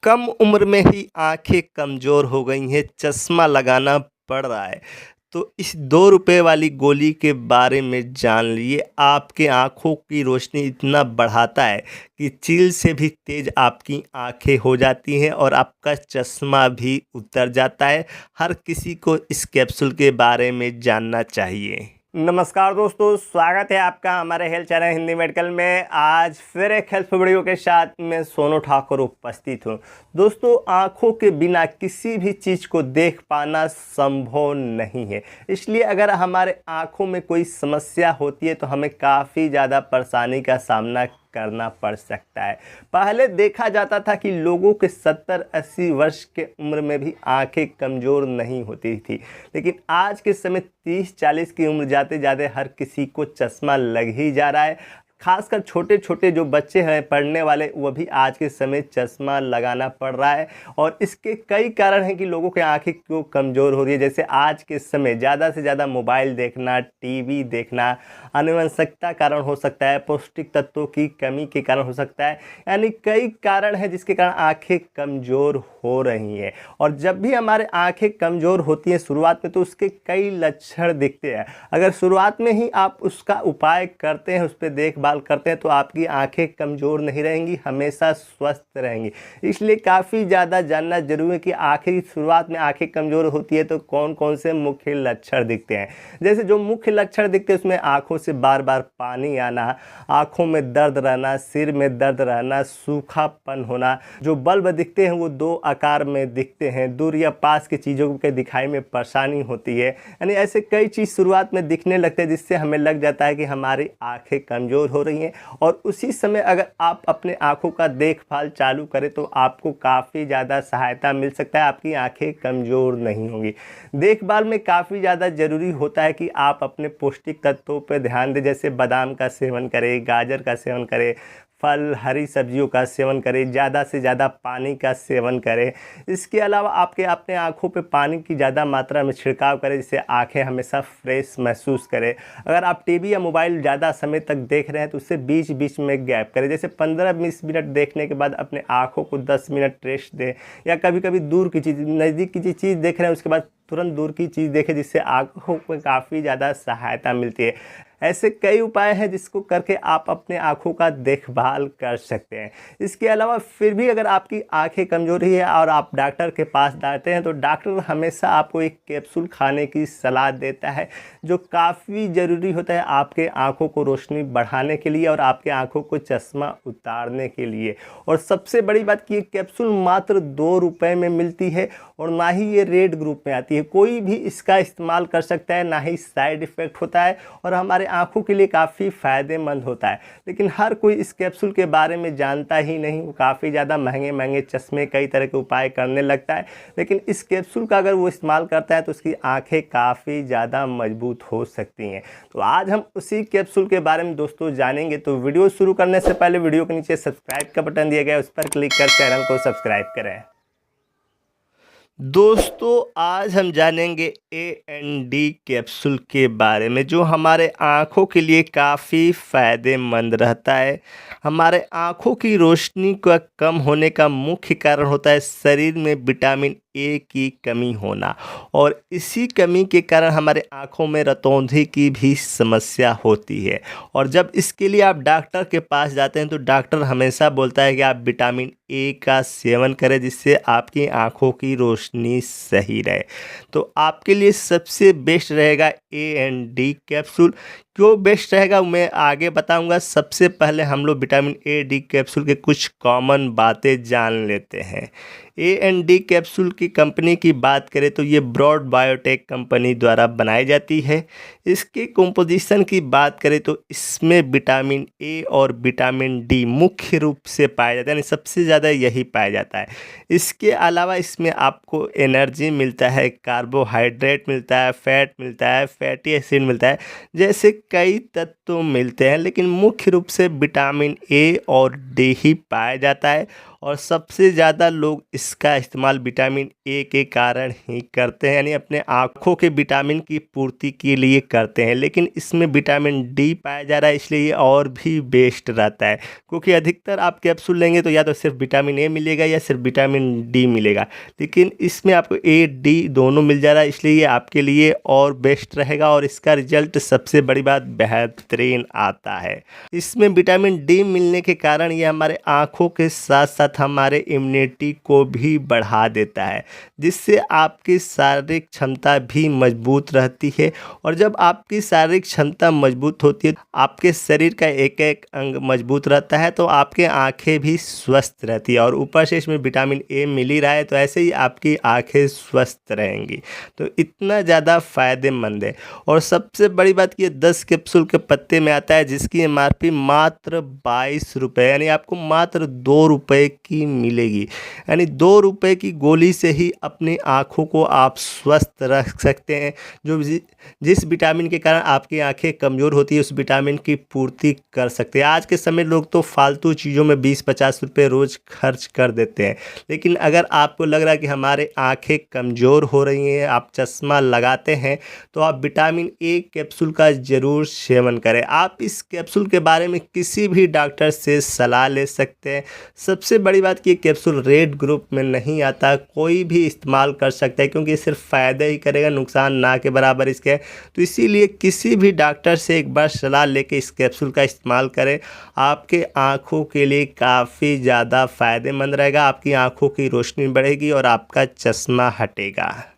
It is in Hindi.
कम उम्र में ही आँखें कमज़ोर हो गई हैं, चश्मा लगाना पड़ रहा है। तो इस 2 रुपए वाली गोली के बारे में जान लिए, आपके आँखों की रोशनी इतना बढ़ाता है कि चील से भी तेज़ आपकी आँखें हो जाती हैं और आपका चश्मा भी उतर जाता है। हर किसी को इस कैप्सूल के बारे में जानना चाहिए। नमस्कार दोस्तों, स्वागत है आपका हमारे हेल्थ चैनल हिंदी मेडिकल में। आज फिर एक हेल्थ वीडियो के साथ मैं सोनू ठाकुर उपस्थित हूँ। दोस्तों, आँखों के बिना किसी भी चीज़ को देख पाना संभव नहीं है, इसलिए अगर हमारे आँखों में कोई समस्या होती है तो हमें काफ़ी ज़्यादा परेशानी का सामना करना पड़ सकता है। पहले देखा जाता था कि लोगों के 70-80 वर्ष के उम्र में भी आंखें कमज़ोर नहीं होती थी, लेकिन आज के समय 30-40 की उम्र जाते जाते हर किसी को चश्मा लग ही जा रहा है। खासकर छोटे छोटे जो बच्चे हैं पढ़ने वाले, वो भी आज के समय चश्मा लगाना पड़ रहा है। और इसके कई कारण हैं कि लोगों की आंखें क्यों कमज़ोर हो रही है। जैसे आज के समय ज़्यादा से ज़्यादा मोबाइल देखना, टीवी देखना, आनुवंशिकता कारण हो सकता है, पौष्टिक तत्वों की कमी के कारण हो सकता है। यानी कई कारण हैं जिसके कारण आंखें कमज़ोर हो रही हैं। और जब भी हमारे आंखें कमज़ोर होती हैं शुरुआत में, तो उसके कई लक्षण दिखते हैं। अगर शुरुआत में ही आप उसका उपाय करते हैं, उस पर देखभाल करते हैं, तो आपकी आंखें कमज़ोर नहीं रहेंगी, हमेशा स्वस्थ रहेंगी। इसलिए काफ़ी ज़्यादा जानना जरूरी है कि आखिर शुरुआत में आंखें कमज़ोर होती है तो कौन कौन से मुख्य लक्षण दिखते हैं। जैसे जो मुख्य लक्षण दिखते हैं उसमें आंखों से बार बार पानी आना, आंखों में दर्द रहना, सिर में दर्द रहना, सूखापन होना। जो बल्ब दिखते हैं वो 2 आकार में दिखते हैं, दूर या पास की चीज़ों के दिखाई में परेशानी होती है। यानी ऐसे कई चीज़ शुरुआत में दिखने लगते हैं जिससे हमें लग जाता है कि हमारी आंखें कमज़ोर हो रही हैं। और उसी समय अगर आप अपने आंखों का देखभाल चालू करें तो आपको काफ़ी ज़्यादा सहायता मिल सकता है, आपकी आंखें कमज़ोर नहीं होंगी। देखभाल में काफ़ी ज़्यादा ज़रूरी होता है कि आप अपने पौष्टिक तत्वों पर ध्यान दें। जैसे बादाम का सेवन करें, गाजर का सेवन करें, फल, हरी सब्जियों का सेवन करें, ज़्यादा से ज़्यादा पानी का सेवन करें। इसके अलावा आपके अपने आँखों पे पानी की ज़्यादा मात्रा में छिड़काव करें जिससे आँखें हमेशा फ्रेश महसूस करें। अगर आप टीवी या मोबाइल ज़्यादा समय तक देख रहे हैं तो उससे बीच बीच में गैप करें। जैसे 15-20 मिनट देखने के बाद अपने आँखों को 10 मिनट रेस्ट दें। या कभी कभी दूर की चीज़, नज़दीक की चीज़ देख रहे हैं उसके बाद तुरंत दूर की चीज़ देखें, जिससे आँखों को काफ़ी ज़्यादा सहायता मिलती है। ऐसे कई उपाय हैं जिसको करके आप अपने आँखों का देखभाल कर सकते हैं। इसके अलावा फिर भी अगर आपकी आँखें कमज़ोरी है और आप डॉक्टर के पास जाते हैं तो डॉक्टर हमेशा आपको एक कैप्सूल खाने की सलाह देता है, जो काफ़ी ज़रूरी होता है आपके आँखों को रोशनी बढ़ाने के लिए और आपके आँखों को चश्मा उतारने के लिए। और सबसे बड़ी बात कि ये कैप्सूल मात्र 2 रुपए में मिलती है और ना ही ये रेड ग्रुप में आती है। कोई भी इसका इस्तेमाल कर सकता है, ना ही साइड इफ़ेक्ट होता है और हमारे आँखों के लिए काफ़ी फ़ायदेमंद होता है। लेकिन हर कोई इस कैप्सूल के बारे में जानता ही नहीं। वो काफ़ी ज़्यादा महंगे महंगे चश्मे, कई तरह के उपाय करने लगता है, लेकिन इस कैप्सूल का अगर वो इस्तेमाल करता है तो उसकी आँखें काफ़ी ज़्यादा मजबूत हो सकती हैं। तो आज हम उसी कैप्सूल के बारे में दोस्तों जानेंगे। तो वीडियो शुरू करने से पहले वीडियो के नीचे सब्सक्राइब का बटन दिया गया है, उस पर क्लिक कर चैनल को सब्सक्राइब करें। दोस्तों, आज हम जानेंगे ए&डी कैप्सूल के बारे में, जो हमारे आँखों के लिए काफ़ी फ़ायदेमंद रहता है। हमारे आँखों की रोशनी का कम होने का मुख्य कारण होता है शरीर में विटामिन ए की कमी होना, और इसी कमी के कारण हमारे आँखों में रतौंधी की भी समस्या होती है। और जब इसके लिए आप डॉक्टर के पास जाते हैं तो डॉक्टर हमेशा बोलता है कि आप विटामिन ए का सेवन करें, जिससे आपकी आँखों की रोशनी सही रहे। तो आपके लिए सबसे बेस्ट रहेगा ए&डी कैप्सूल। क्यों बेस्ट रहेगा मैं आगे बताऊंगा। सबसे पहले हम लोग विटामिन ए डी कैप्सूल के कुछ कॉमन बातें जान लेते हैं। ए&डी कैप्सूल की कंपनी की बात करें तो ये ब्रॉड बायोटेक कंपनी द्वारा बनाई जाती है। इसके कंपोजिशन की बात करें तो इसमें विटामिन ए और विटामिन डी मुख्य रूप से पाया जाता है, यानी सबसे ज़्यादा यही पाया जाता है। इसके अलावा इसमें आपको एनर्जी मिलता है, कार्बोहाइड्रेट मिलता है, फैट मिलता है, फैटी एसिड मिलता है, जैसे कई तत्व मिलते हैं, लेकिन मुख्य रूप से विटामिन ए और डी ही पाया जाता है। और सबसे ज़्यादा लोग इसका इस्तेमाल विटामिन ए के कारण ही करते हैं, यानी अपने आँखों के विटामिन की पूर्ति के लिए करते हैं। लेकिन इसमें विटामिन डी पाया जा रहा है, इसलिए ये और भी बेस्ट रहता है, क्योंकि अधिकतर आप कैप्सूल लेंगे तो या तो सिर्फ विटामिन ए मिलेगा या सिर्फ विटामिन डी मिलेगा, लेकिन इसमें आपको ए डी दोनों मिल जा रहा है, इसलिए ये आपके लिए और बेस्ट रहेगा और इसका रिजल्ट सबसे बड़ी बात बेहतरीन आता है। इसमें विटामिन डी मिलने के कारण ये हमारे आँखों के साथ साथ हमारे इम्यूनिटी को भी बढ़ा देता है, जिससे आपकी शारीरिक क्षमता भी मजबूत रहती है। और जब आपकी शारीरिक क्षमता मजबूत होती है, आपके शरीर का एक एक अंग मजबूत रहता है, तो आपके आँखें भी स्वस्थ रहती है। और ऊपर से इसमें विटामिन ए मिल ही रहा है, तो ऐसे ही आपकी आँखें स्वस्थ रहेंगी। तो इतना ज़्यादा फ़ायदेमंद है। और सबसे बड़ी बात कि ये 10 कैप्सूल के पत्ते में आता है, जिसकी एमआरपी मात्र 22 रुपये, यानी आपको मात्र 2 रुपये की मिलेगी। यानी 2 रुपये की गोली से ही अपनी आँखों को आप स्वस्थ रख सकते हैं। जो जिस विटामिन के कारण आपकी आंखें कमज़ोर होती है, उस विटामिन की पूर्ति कर सकते हैं। आज के समय लोग तो फालतू चीज़ों में 20-50 रुपये रोज़ खर्च कर देते हैं, लेकिन अगर आपको लग रहा है कि हमारे आंखें कमज़ोर हो रही हैं, आप चश्मा लगाते हैं, तो आप विटामिन ए कैप्सूल का ज़रूर सेवन करें। आप इस कैप्सूल के बारे में किसी भी डॉक्टर से सलाह ले सकते हैं। सबसे बड़ी बात कि ये कैप्सूल रेड ग्रुप में नहीं आता, कोई भी इस्तेमाल कर सकता है, क्योंकि ये सिर्फ फ़ायदा ही करेगा, नुकसान ना के बराबर इसके। तो इसीलिए किसी भी डॉक्टर से एक बार सलाह लेके इस कैप्सूल का इस्तेमाल करें। आपके आँखों के लिए काफ़ी ज़्यादा फ़ायदेमंद रहेगा, आपकी आँखों की रोशनी बढ़ेगी और आपका चश्मा हटेगा।